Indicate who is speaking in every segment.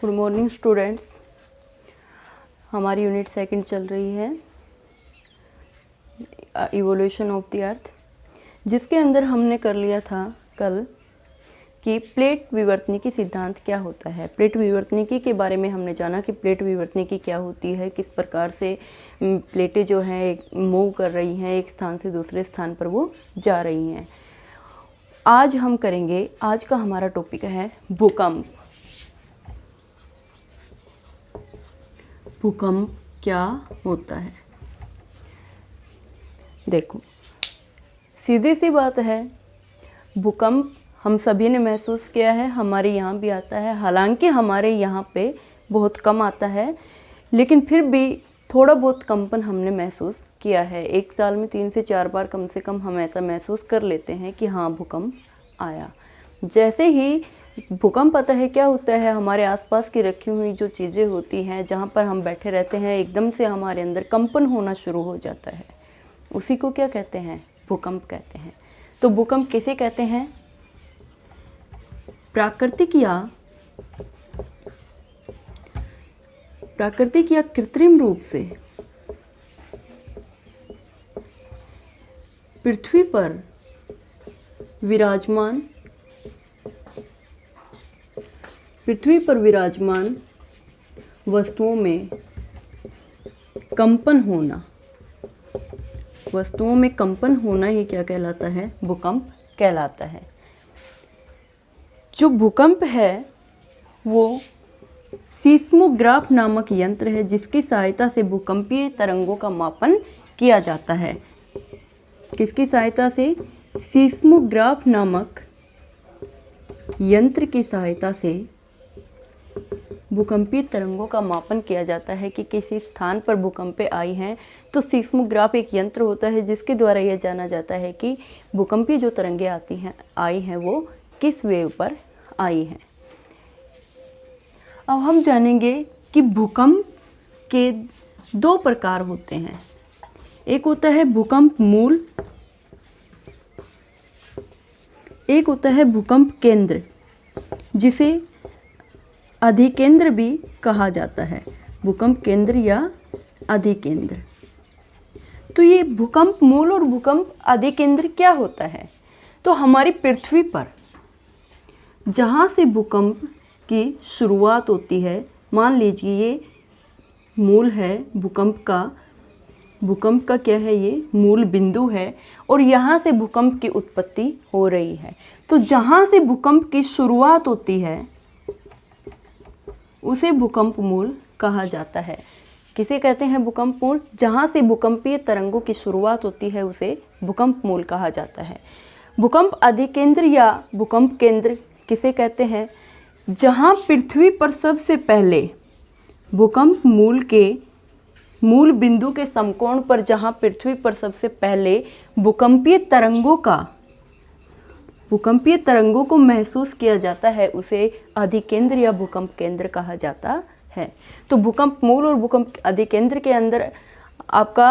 Speaker 1: Good morning students. हमारी unit second चल रही है इवोल्यूशन ऑफ द अर्थ, जिसके अंदर हमने कर लिया था कल कि प्लेट विवर्तनिकी सिद्धांत क्या होता है। प्लेट विवर्तनिकी के बारे में हमने जाना कि प्लेट विवर्तनिकी क्या होती है, किस प्रकार से प्लेटें जो हैं मूव कर रही हैं, एक स्थान से दूसरे स्थान पर वो जा रही हैं। आज हम करेंगे, आज का हमारा टॉपिक है भूकंप। भूकंप क्या होता है? देखो, सीधी सी बात है, भूकंप हम सभी ने महसूस किया है, हमारे यहाँ भी आता है। हालांकि हमारे यहाँ पे बहुत कम आता है, लेकिन फिर भी थोड़ा बहुत कंपन हमने महसूस किया है। एक साल में 3 से 4 बार कम से कम हम ऐसा महसूस कर लेते हैं कि हाँ भूकंप आया। जैसे ही भूकंप आता है, क्या होता है, हमारे आसपास की रखी हुई जो चीज़ें होती हैं, जहाँ पर हम बैठे रहते हैं, एकदम से हमारे अंदर कंपन होना शुरू हो जाता है। उसी को क्या कहते हैं? भूकंप कहते हैं। तो भूकंप किसे कहते हैं? प्राकृतिक या कृत्रिम रूप से पृथ्वी पर विराजमान वस्तुओं में कंपन होना ही क्या कहलाता है? भूकंप कहलाता है। जो भूकंप है वो सीस्मोग्राफ नामक यंत्र है, जिसकी सहायता से भूकंपीय तरंगों का मापन किया जाता है। किसकी सहायता से? सीस्मोग्राफ नामक यंत्र की सहायता से भूकंपीय तरंगों का मापन किया जाता है कि किसी स्थान पर भूकंपें आई हैं। तो सीस्मोग्राफ एक यंत्र होता है जिसके द्वारा यह जाना जाता है कि भूकंपीय जो तरंगें आई हैं वो किस वेव पर आई हैं। अब हम जानेंगे कि भूकंप के 2 प्रकार होते हैं। एक होता है भूकंप मूल, एक होता है भूकंप केंद्र, जिसे अधिकेंद्र भी कहा जाता है। भूकंप केंद्र या अधिकेंद्र। तो ये भूकंप मूल और भूकंप अधिकेंद्र क्या होता है? तो हमारी पृथ्वी पर जहाँ से भूकंप की शुरुआत होती है, मान लीजिए ये मूल है भूकंप का क्या है? ये मूल बिंदु है और यहाँ से भूकंप की उत्पत्ति हो रही है। तो जहाँ से भूकंप की शुरुआत होती है उसे भूकंप मूल कहा जाता है। किसे कहते हैं भूकंप मूल? जहाँ से भूकंपीय तरंगों की शुरुआत होती है उसे भूकंप मूल कहा जाता है। भूकंप अधिकेंद्र या भूकंप केंद्र किसे कहते हैं? जहाँ पृथ्वी पर सबसे पहले भूकंप मूल के मूल बिंदु के समकोण पर, जहाँ पृथ्वी पर सबसे पहले भूकंपीय तरंगों को महसूस किया जाता है, उसे अधिकेंद्र या भूकंप केंद्र कहा जाता है। तो भूकंप मूल और भूकंप अधिकेंद्र के अंदर आपका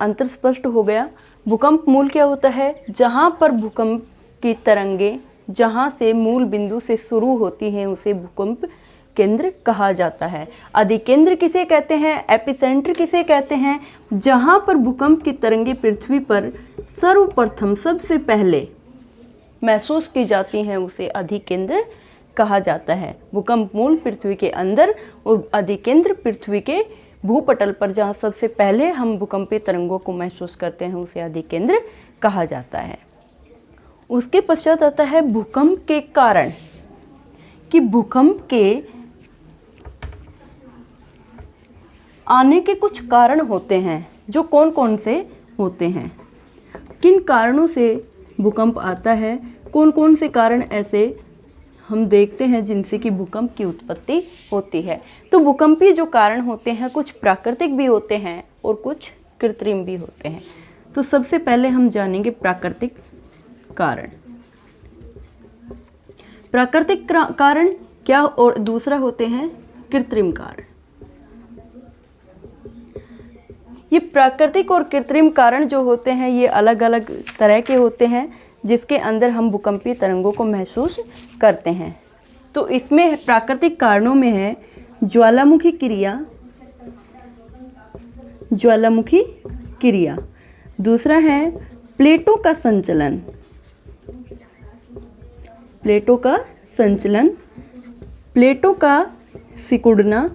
Speaker 1: अंतर स्पष्ट हो गया। भूकंप मूल क्या होता है? जहाँ पर भूकंप की तरंगें जहाँ से मूल बिंदु से शुरू होती हैं उसे भूकंप केंद्र कहा जाता है। अधिकेंद्र किसे कहते हैं? एपिसेंटर किसे कहते हैं? जहाँ पर भूकंप की तरंगें पृथ्वी पर सर्वप्रथम सबसे पहले महसूस की जाती हैं उसे अधिकेंद्र कहा जाता है। भूकंप मूल पृथ्वी के अंदर और अधिकेंद्र पृथ्वी के भूपटल पर जहाँ सबसे पहले हम भूकंपीय तरंगों को महसूस करते हैं उसे अधिकेंद्र कहा जाता है। उसके पश्चात आता है भूकंप के कारण, कि भूकंप के आने के कुछ कारण होते हैं। जो कौन कौन से होते हैं? किन कारणों से भूकंप आता है? कौन कौन से कारण ऐसे हम देखते हैं जिनसे कि भूकंप की उत्पत्ति होती है? तो भूकंपीय जो कारण होते हैं कुछ प्राकृतिक भी होते हैं और कुछ कृत्रिम भी होते हैं। तो सबसे पहले हम जानेंगे प्राकृतिक कारण। प्राकृतिक कारण क्या, और दूसरा होते हैं कृत्रिम कारण। ये प्राकृतिक और कृत्रिम कारण जो होते हैं ये अलग अलग तरह के होते हैं, जिसके अंदर हम भूकंपीय तरंगों को महसूस करते हैं। तो इसमें प्राकृतिक कारणों में है ज्वालामुखी क्रिया, ज्वालामुखी क्रिया। दूसरा है प्लेटों का संचलन, प्लेटों का संचलन, प्लेटों का सिकुड़ना,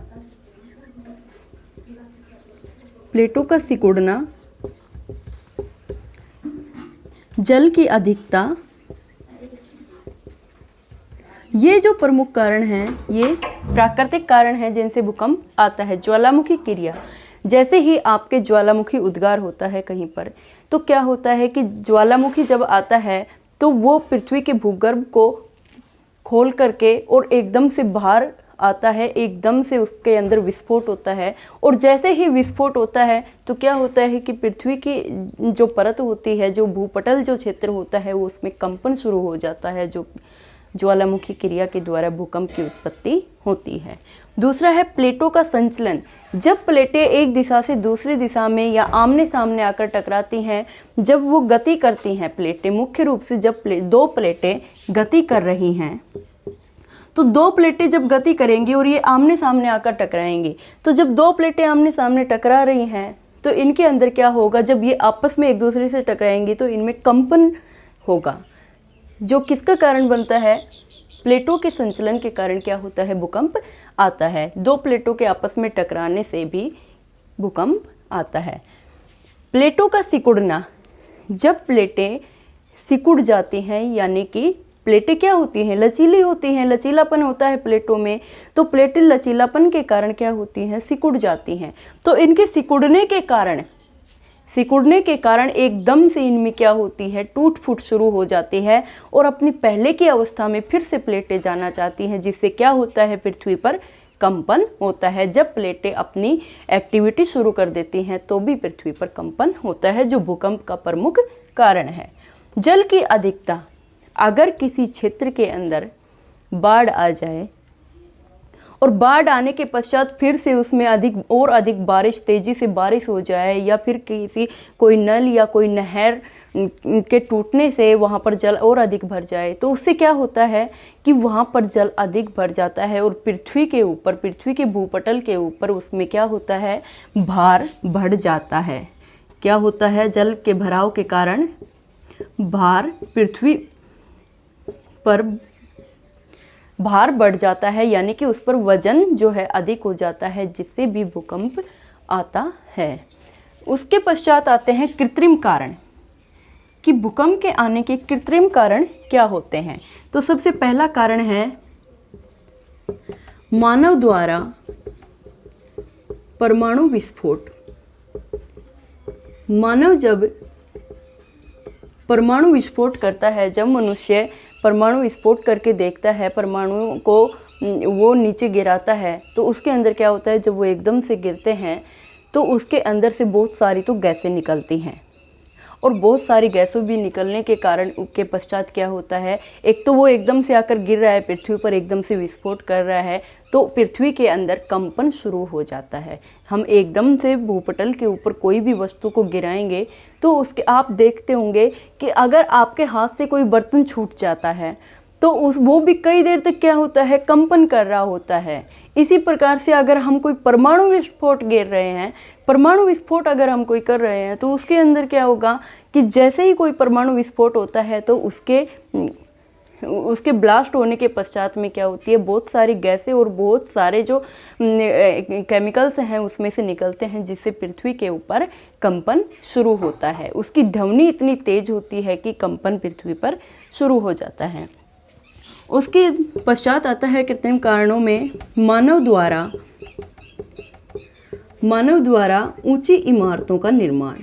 Speaker 1: प्लेटों का सिकुड़ना, जल की अधिकता। ये जो प्रमुख कारण हैं ये प्राकृतिक कारण हैं जिनसे भूकंप आता है। ज्वालामुखी क्रिया, जैसे ही आपके ज्वालामुखी उद्गार होता है कहीं पर, तो क्या होता है कि ज्वालामुखी जब आता है तो वो पृथ्वी के भूगर्भ को खोल करके और एकदम से बाहर आता है, एकदम से उसके अंदर विस्फोट होता है। और जैसे ही विस्फोट होता है तो क्या होता है कि पृथ्वी की जो परत होती है, जो भूपटल जो क्षेत्र होता है, वो उसमें कंपन शुरू हो जाता है, जो ज्वालामुखी क्रिया के द्वारा भूकंप की उत्पत्ति होती है। दूसरा है प्लेटों का संचलन। जब प्लेटें एक दिशा से दूसरी दिशा में या आमने सामने आकर टकराती हैं, जब वो गति करती हैं प्लेटें, मुख्य रूप से जब दो प्लेटें गति कर रही हैं, तो दो प्लेटें जब गति करेंगी और ये आमने सामने आकर टकराएंगी, तो जब दो प्लेटें आमने सामने टकरा रही हैं तो इनके अंदर क्या होगा, जब ये आपस में एक दूसरे से टकराएंगी तो इनमें कंपन होगा, जो किसका कारण बनता है, प्लेटों के संचलन के कारण क्या होता है, भूकंप आता है। दो प्लेटों के आपस में टकराने से भी भूकंप आता है। प्लेटों का सिकुड़ना, जब प्लेटें सिकुड़ जाती हैं, यानी कि प्लेटें क्या होती हैं, लचीली होती हैं, लचीलापन होता है प्लेटों में, तो प्लेटें लचीलापन के कारण क्या होती हैं, सिकुड़ जाती हैं। तो इनके सिकुड़ने के कारण एकदम से इनमें क्या होती है, टूट फूट शुरू हो जाती है और अपनी पहले की अवस्था में फिर से प्लेटें जाना चाहती हैं, जिससे क्या होता है, पृथ्वी पर कंपन होता है। जब प्लेटें अपनी एक्टिविटी शुरू कर देती हैं तो भी पृथ्वी पर कंपन होता है, जो भूकंप का प्रमुख कारण है। जल की अधिकता, अगर किसी क्षेत्र के अंदर बाढ़ आ जाए और बाढ़ आने के पश्चात फिर से उसमें अधिक बारिश, तेजी से बारिश हो जाए, या फिर कोई नल या कोई नहर के टूटने से वहाँ पर जल और अधिक भर जाए, तो उससे क्या होता है कि वहाँ पर जल अधिक भर जाता है और पृथ्वी के ऊपर, पृथ्वी के भूपटल के ऊपर उसमें क्या होता है, भार बढ़ जाता है। क्या होता है, जल के भराव के कारण भार, पृथ्वी पर भार बढ़ जाता है, यानी कि उस पर वजन जो है अधिक हो जाता है, जिससे भी भूकंप आता है। उसके पश्चात आते हैं कृत्रिम कारण, कि भूकंप के आने के कृत्रिम कारण क्या होते हैं। तो सबसे पहला कारण है मानव द्वारा परमाणु विस्फोट। मानव जब परमाणु विस्फोट करता है, जब मनुष्य परमाणु विस्फोट करके देखता है, परमाणुओं को वो नीचे गिराता है, तो उसके अंदर क्या होता है, जब वो एकदम से गिरते हैं तो उसके अंदर से बहुत सारी तो गैसें निकलती हैं, और बहुत सारी गैसों भी निकलने के कारण उसके पश्चात क्या होता है, एक तो वो एकदम से आकर गिर रहा है पृथ्वी पर, एकदम से विस्फोट कर रहा है, तो पृथ्वी के अंदर कंपन शुरू हो जाता है। हम एकदम से भूपटल के ऊपर कोई भी वस्तु को गिराएंगे तो उसके आप देखते होंगे कि अगर आपके हाथ से कोई बर्तन छूट जाता है तो वो भी कई देर तक क्या होता है, कंपन कर रहा होता है। इसी प्रकार से अगर हम कोई परमाणु विस्फोट गिर रहे हैं, परमाणु विस्फोट अगर हम कोई कर रहे हैं, तो उसके अंदर क्या होगा कि जैसे ही कोई परमाणु विस्फोट होता है तो उसके ब्लास्ट होने के पश्चात में क्या होती है, बहुत सारी गैसें और बहुत सारे जो केमिकल्स हैं उसमें से निकलते हैं, जिससे पृथ्वी के ऊपर कंपन शुरू होता है। उसकी ध्वनि इतनी तेज होती है कि कंपन पृथ्वी पर शुरू हो जाता है। उसके पश्चात आता है कृत्रिम कारणों में मानव द्वारा ऊंची इमारतों का निर्माण।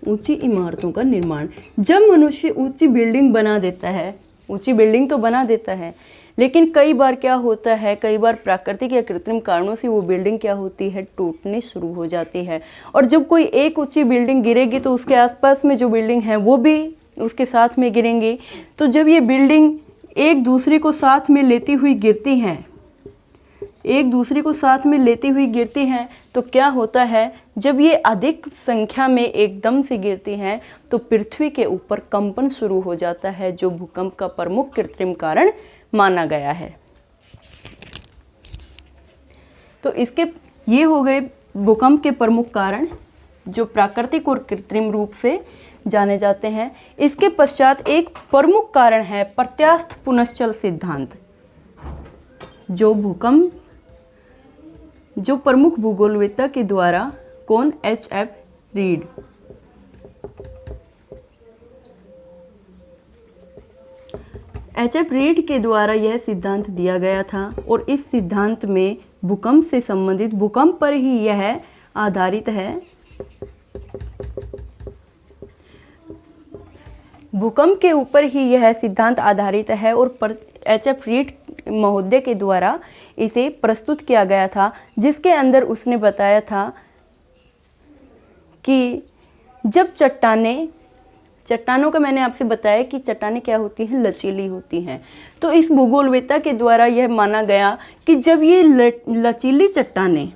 Speaker 1: ऊंची इमारतों का निर्माण, जब मनुष्य ऊंची बिल्डिंग बना देता है, ऊंची बिल्डिंग तो बना देता है, लेकिन कई बार क्या होता है, कई बार प्राकृतिक या कृत्रिम कारणों से वो बिल्डिंग क्या होती है, टूटने शुरू हो जाती है। और जब कोई एक ऊंची बिल्डिंग गिरेगी तो उसके आसपास में जो बिल्डिंग है वो भी उसके साथ में गिरेंगी। तो जब ये बिल्डिंग एक दूसरे को साथ में लेती हुई गिरती हैं, एक दूसरे को साथ में लेती हुई गिरती हैं, तो क्या होता है, जब ये अधिक संख्या में एकदम से गिरती हैं तो पृथ्वी के ऊपर कंपन शुरू हो जाता है, जो भूकंप का प्रमुख कृत्रिम कारण माना गया है। तो इसके ये हो गए भूकंप के प्रमुख कारण जो प्राकृतिक और कृत्रिम रूप से जाने जाते हैं। इसके पश्चात एक प्रमुख कारण है प्रत्यास्थ पुनश्चल सिद्धांत, जो प्रमुख भूगोलवेत्ता के द्वारा कौन, एच.एफ. रीड। एच.एफ. रीड के द्वारा यह सिद्धांत दिया गया था और इस सिद्धांत में भूकंप से संबंधित, भूकंप पर ही यह आधारित है। भूकंप के ऊपर ही यह सिद्धांत आधारित है और एच.एफ. रीड महोदय के द्वारा इसे प्रस्तुत किया गया था, जिसके अंदर उसने बताया था कि जब चट्टानों का मैंने आपसे बताया कि चट्टानें क्या होती हैं, लचीली होती हैं। तो इस भूगोलवेत्ता के द्वारा यह माना गया कि जब ये लचीली चट्टानें,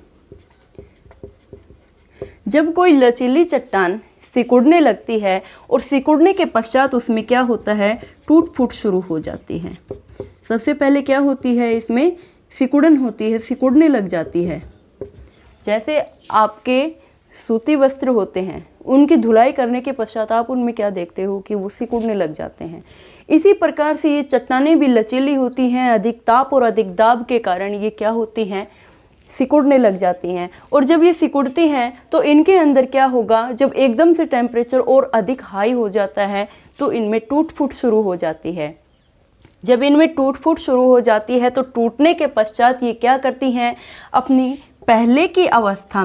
Speaker 1: जब कोई लचीली चट्टान सिकुड़ने लगती है और सिकुड़ने के पश्चात उसमें क्या होता है, टूट फूट शुरू हो जाती है। सबसे पहले क्या होती है, इसमें सिकुड़न होती है, सिकुड़ने लग जाती है। जैसे आपके सूती वस्त्र होते हैं, उनकी धुलाई करने के पश्चात आप उनमें क्या देखते हो कि वो सिकुड़ने लग जाते हैं। इसी प्रकार से ये चट्टानें भी लचीली होती हैं, अधिक ताप और अधिक दाब के कारण ये क्या होती हैं, सिकुड़ने लग जाती हैं। और जब ये सिकुड़ती हैं तो इनके अंदर क्या होगा, जब एकदम से टेम्परेचर और अधिक हाई हो जाता है तो इनमें टूट फूट शुरू हो जाती है। जब इनमें टूट फूट शुरू हो जाती है तो टूटने के पश्चात ये क्या करती हैं, अपनी पहले की अवस्था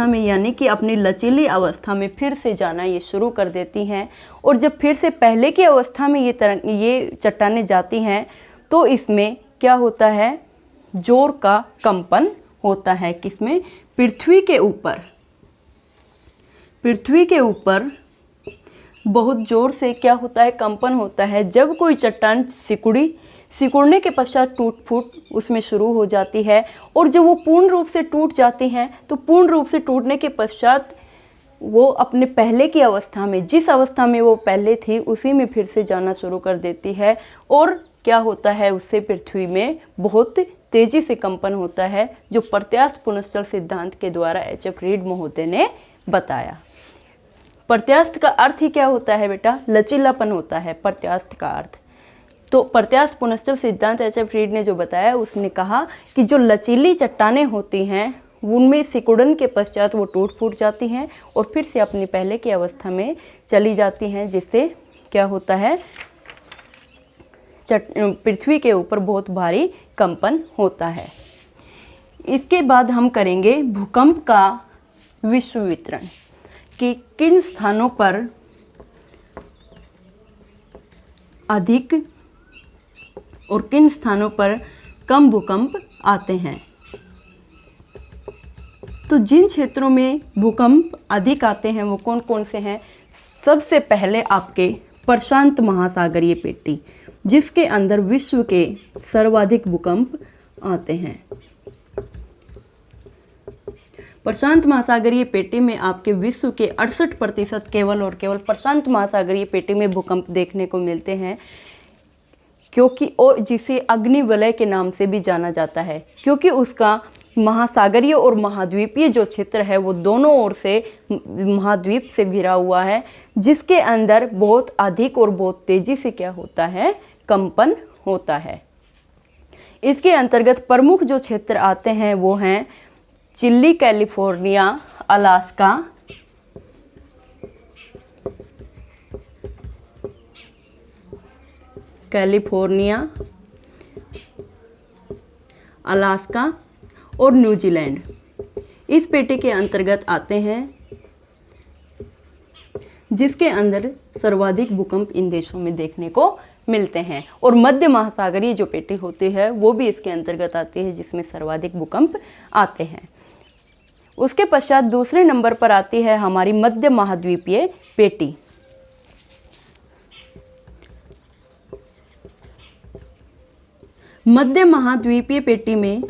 Speaker 1: में यानी कि अपनी लचीली अवस्था में फिर से जाना ये शुरू कर देती हैं। और जब फिर से पहले की अवस्था में ये चट्टानें जाती हैं तो इसमें क्या होता है, जोर का कंपन होता है। किसमें, पृथ्वी के ऊपर बहुत जोर से क्या होता है, कंपन होता है। जब कोई चट्टान सिकुड़ने के पश्चात टूट फूट उसमें शुरू हो जाती है और जब वो पूर्ण रूप से टूट जाती हैं तो पूर्ण रूप से टूटने के पश्चात वो अपने पहले की अवस्था में, जिस अवस्था में वो पहले थी उसी में फिर से जाना शुरू कर देती है। और क्या होता है, उससे पृथ्वी में बहुत तेजी से कंपन होता है, जो प्रत्यास्थ पुनश्चल सिद्धांत के द्वारा एच.एफ. रीड महोदय ने बताया। प्रत्यास्थ का अर्थ ही क्या होता है बेटा, लचीलापन होता है प्रत्यास्थ का अर्थ। तो प्रत्यास्थ पुनश्चल सिद्धांत एच.एफ. रीड ने जो बताया, उसने कहा कि जो लचीली चट्टानें होती हैं उनमें सिकुड़न के पश्चात वो टूट फूट जाती हैं और फिर से अपनी पहले की अवस्था में चली जाती हैं, जिससे क्या होता है, पृथ्वी के ऊपर बहुत भारी कंपन होता है। इसके बाद हम करेंगे भूकंप का विश्व वितरण, कि किन स्थानों पर अधिक और किन स्थानों पर कम भूकंप आते हैं। तो जिन क्षेत्रों में भूकंप अधिक आते हैं वो कौन कौन से हैं। सबसे पहले आपके प्रशांत महासागरीय पेटी, जिसके अंदर विश्व के सर्वाधिक भूकंप आते हैं। प्रशांत महासागरीय पेटी में आपके विश्व के 68% केवल और केवल प्रशांत महासागरीय पेटी में भूकंप देखने को मिलते हैं, क्योंकि और जिसे अग्निवलय के नाम से भी जाना जाता है, क्योंकि उसका महासागरीय और महाद्वीपीय जो क्षेत्र है वो दोनों ओर से महाद्वीप से घिरा हुआ है, जिसके अंदर बहुत अधिक और बहुत तेजी से क्या होता है, कंपन होता है। इसके अंतर्गत प्रमुख जो क्षेत्र आते हैं वो हैं चिली, कैलिफोर्निया, अलास्का, अलास्का और न्यूजीलैंड इस पेटी के अंतर्गत आते हैं, जिसके अंदर सर्वाधिक भूकंप इन देशों में देखने को मिलते हैं। और मध्य महासागरीय जो पेटी होती है वो भी इसके अंतर्गत आती है, जिसमें सर्वाधिक भूकंप आते हैं। उसके पश्चात दूसरे नंबर पर आती है हमारी मध्य महाद्वीपीय पेटी। मध्य महाद्वीपीय पेटी में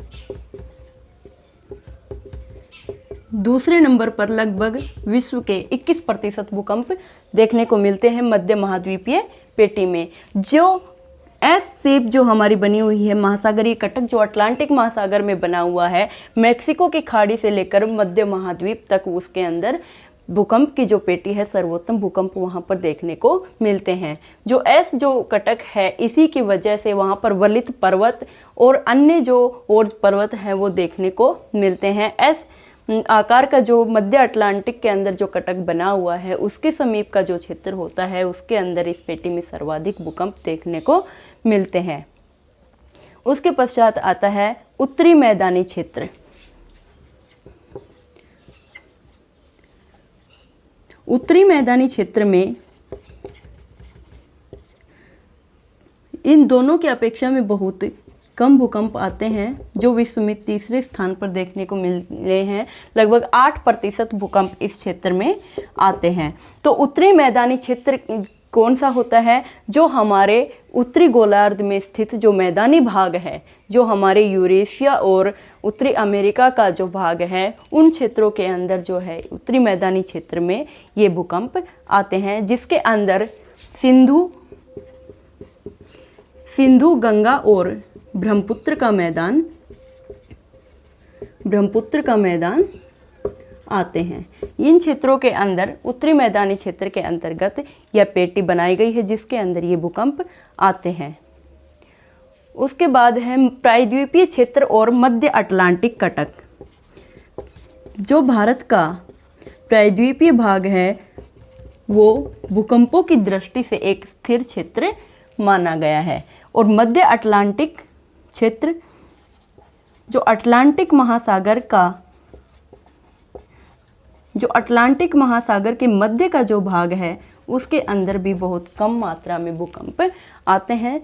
Speaker 1: दूसरे नंबर पर लगभग विश्व के 21% भूकंप देखने को मिलते हैं मध्य महाद्वीपीय पेटी में। जो एस शेप जो हमारी बनी हुई है महासागरीय कटक जो अटलांटिक महासागर में बना हुआ है, मैक्सिको की खाड़ी से लेकर मध्य महाद्वीप तक, उसके अंदर भूकंप की जो पेटी है सर्वोत्तम भूकंप वहाँ पर देखने को मिलते हैं। जो एस जो कटक है, इसी की वजह से वहाँ पर वलित पर्वत और अन्य जो और पर्वत हैं वो देखने को मिलते हैं। एस आकार का जो मध्य अटलांटिक के अंदर जो कटक बना हुआ है, उसके समीप का जो क्षेत्र होता है, उसके अंदर इस पेटी में सर्वाधिक भूकंप देखने को मिलते हैं। उसके पश्चात आता है उत्तरी मैदानी क्षेत्र। उत्तरी मैदानी क्षेत्र में इन दोनों की अपेक्षा में बहुत कम भूकंप आते हैं, जो विश्व में तीसरे स्थान पर देखने को मिले हैं। लगभग 8% भूकंप इस क्षेत्र में आते हैं। तो उत्तरी मैदानी क्षेत्र कौन सा होता है? जो हमारे उत्तरी गोलार्ध में स्थित जो मैदानी भाग है, जो हमारे यूरेशिया और उत्तरी अमेरिका का जो भाग है, उन क्षेत्रों के अंदर जो है उत्तरी मैदानी क्षेत्र में ये भूकंप आते हैं, जिसके अंदर सिंधु गंगा और ब्रह्मपुत्र का मैदान आते हैं। इन क्षेत्रों के अंदर उत्तरी मैदानी क्षेत्र के अंतर्गत यह पेटी बनाई गई है, जिसके अंदर ये भूकंप आते हैं। उसके बाद है प्रायद्वीपीय क्षेत्र और मध्य अटलांटिक कटक। जो भारत का प्रायद्वीपीय भाग है वो भूकंपों की दृष्टि से एक स्थिर क्षेत्र माना गया है, और मध्य अटलांटिक क्षेत्र जो अटलांटिक महासागर के मध्य का जो भाग है, उसके अंदर भी बहुत कम मात्रा में भूकंप आते हैं।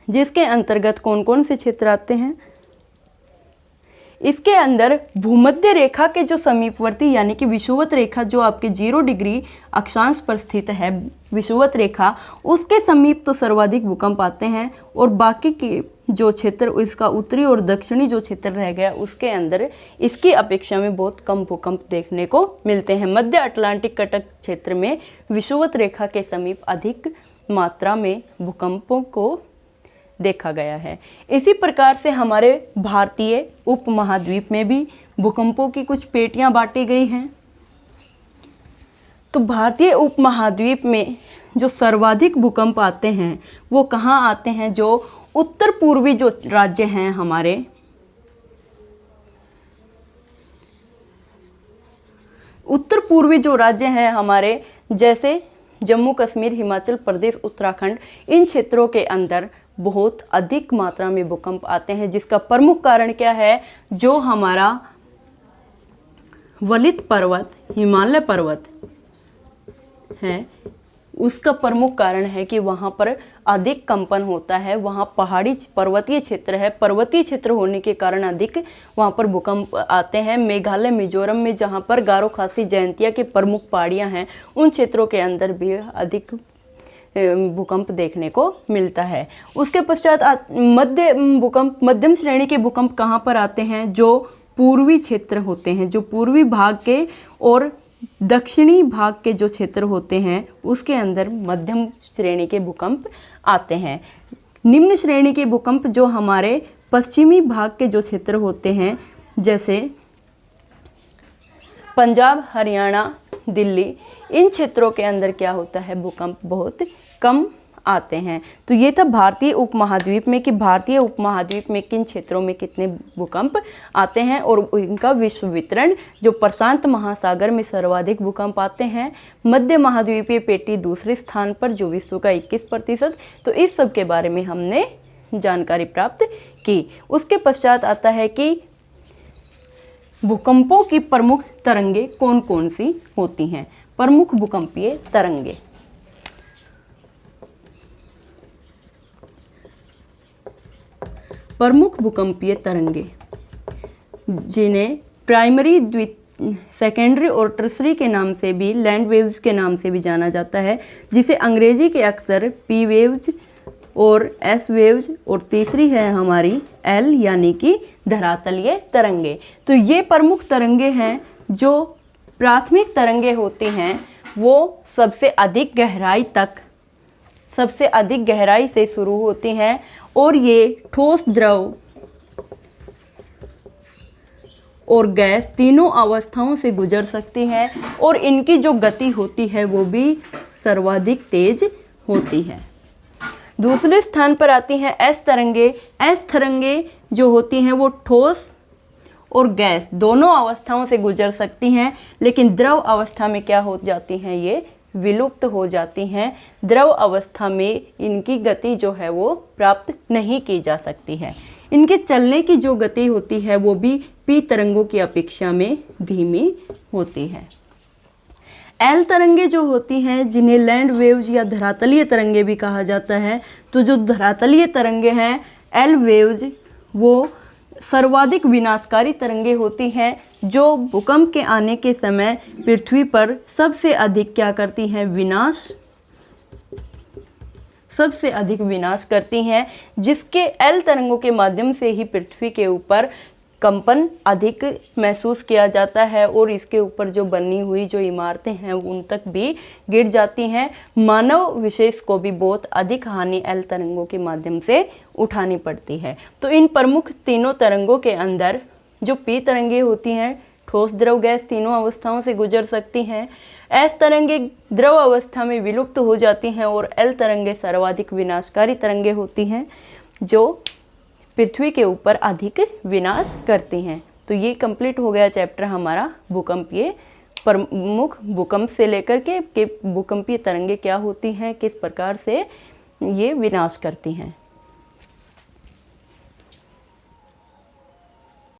Speaker 1: जिसके अंतर्गत कौन कौन से क्षेत्र आते हैं? इसके अंदर भूमध्य रेखा के जो समीपवर्ती यानी कि विषुवत रेखा जो आपके 0 डिग्री अक्षांश पर स्थित है, विषुवत रेखा, उसके समीप तो सर्वाधिक भूकंप आते हैं, और बाकी के जो क्षेत्र इसका उत्तरी और दक्षिणी जो क्षेत्र रह गया, उसके अंदर इसकी अपेक्षा में बहुत कम भूकंप देखने को मिलते हैं। मध्य अटलांटिक कटक क्षेत्र में विषुवत रेखा के समीप अधिक मात्रा में भूकंपों को देखा गया है। इसी प्रकार से हमारे भारतीय उपमहाद्वीप में भी भूकंपों की कुछ पेटियां बांटी गई हैं। तो भारतीय उपमहाद्वीप में जो सर्वाधिक भूकंप आते हैं वो कहाँ आते हैं? जो उत्तर पूर्वी जो राज्य हैं हमारे, उत्तर पूर्वी जो राज्य हैं हमारे, जैसे जम्मू कश्मीर, हिमाचल प्रदेश, उत्तराखंड, इन क्षेत्रों के अंदर बहुत अधिक मात्रा में भूकंप आते हैं। जिसका प्रमुख कारण क्या है? जो हमारा वलित पर्वत, हिमालय पर्वत है, उसका प्रमुख कारण है कि वहाँ पर अधिक कंपन होता है। वहाँ पहाड़ी पर्वतीय क्षेत्र है, पर्वतीय क्षेत्र होने के कारण अधिक वहाँ पर भूकंप आते हैं। मेघालय, मिजोरम में जहाँ पर गारो खासी जयंतिया के प्रमुख पहाड़ियाँ हैं, उन क्षेत्रों के अंदर भी अधिक भूकंप देखने को मिलता है। उसके पश्चात मध्यम श्रेणी के भूकंप कहाँ पर आते हैं? जो पूर्वी क्षेत्र होते हैं, जो पूर्वी भाग के और दक्षिणी भाग के जो क्षेत्र होते हैं, उसके अंदर मध्यम श्रेणी के भूकंप आते हैं। निम्न श्रेणी के भूकंप जो हमारे पश्चिमी भाग के जो क्षेत्र होते हैं, जैसे पंजाब, हरियाणा, दिल्ली, इन क्षेत्रों के अंदर क्या होता है? भूकंप बहुत कम आते हैं। तो ये था भारतीय उपमहाद्वीप में कि भारतीय उपमहाद्वीप में किन क्षेत्रों में कितने भूकंप आते हैं और इनका विश्व वितरण। जो प्रशांत महासागर में सर्वाधिक भूकंप आते हैं, मध्य महाद्वीपीय पेटी दूसरे स्थान पर जो विश्व का 21%। तो इस सब के बारे में हमने जानकारी प्राप्त की। उसके पश्चात आता है कि भूकंपों की प्रमुख तरंगे कौन कौन सी होती हैं। प्रमुख भूकंपीय तरंगे, प्रमुख भूकंपीय तरंगे जिन्हें प्राइमरी, सेकेंडरी और टर्सरी के नाम से भी, लैंड वेव्स के नाम से भी जाना जाता है, जिसे अंग्रेजी के अक्सर पी वेव्स और एस वेव्स, और तीसरी है हमारी एल यानी कि धरातलीय तरंगे। तो ये प्रमुख तरंगे हैं। जो प्राथमिक तरंगे होती हैं वो सबसे अधिक गहराई से शुरू होती हैं और ये ठोस, द्रव और गैस तीनों अवस्थाओं से गुजर सकती हैं और इनकी जो गति होती है वो भी सर्वाधिक तेज होती है। दूसरे स्थान पर आती हैं एस तरंगे। एस तरंगे जो होती हैं वो ठोस और गैस दोनों अवस्थाओं से गुजर सकती हैं, लेकिन द्रव अवस्था में क्या हो जाती हैं, ये विलुप्त हो जाती हैं। द्रव अवस्था में इनकी गति जो है वो प्राप्त नहीं की जा सकती है। इनके चलने की जो गति होती है वो भी पी तरंगों की अपेक्षा में धीमी होती है। एल तरंगे जो होती हैं, जिन्हें लैंड वेव्स या धरातलीय तरंगे भी कहा जाता है, तो जो धरातलीय तरंगे हैं एल वेव्स, वो सर्वाधिक विनाशकारी तरंगे होती हैं, जो भूकंप के आने के समय पृथ्वी पर सबसे अधिक क्या करती हैं, सबसे अधिक विनाश करती हैं, जिसके एल तरंगों के माध्यम से ही पृथ्वी के ऊपर कंपन अधिक महसूस किया जाता है और इसके ऊपर जो बनी हुई जो इमारतें हैं उन तक भी गिर जाती हैं। मानव विशेष को भी बहुत अधिक हानि एल तरंगों के माध्यम से उठानी पड़ती है। तो इन प्रमुख तीनों तरंगों के अंदर जो पी तरंगे होती हैं, ठोस, द्रव, गैस तीनों अवस्थाओं से गुजर सकती हैं। एस तरंगे द्रव अवस्था में विलुप्त हो जाती हैं और एल तरंगे सर्वाधिक विनाशकारी तरंगे होती हैं, जो पृथ्वी के ऊपर अधिक विनाश करती हैं। तो ये कंप्लीट हो गया चैप्टर हमारा भूकंपीय प्रमुख भूकंप से लेकर के भूकंपीय तरंगे क्या होती हैं, किस प्रकार से ये विनाश करती हैं।